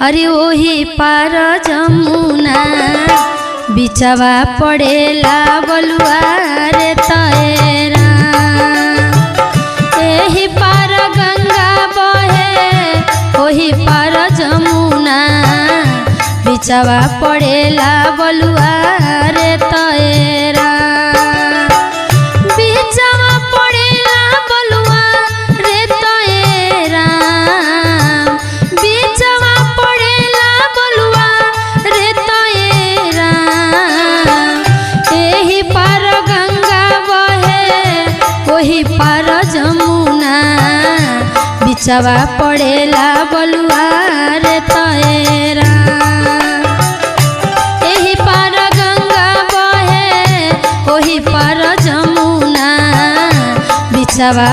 अरे ओही पार जमुना बिचवा पड़ेला बलुआ रे तैरा। एही पार गंगा बहे ओही पार जमुना बिचवा पड़ेला बलुआ रे तैरा। बिचवा पड़ेला बलुआ रे तैरा। बिचवा पड़ेला बलुआ रे तैरा। एही पार गंगा बहे ओही पार जमुना बिचवा पड़ेला बलुआ रे तैरा। एही पार गंगा बहे ओही पार जमुना बिचवा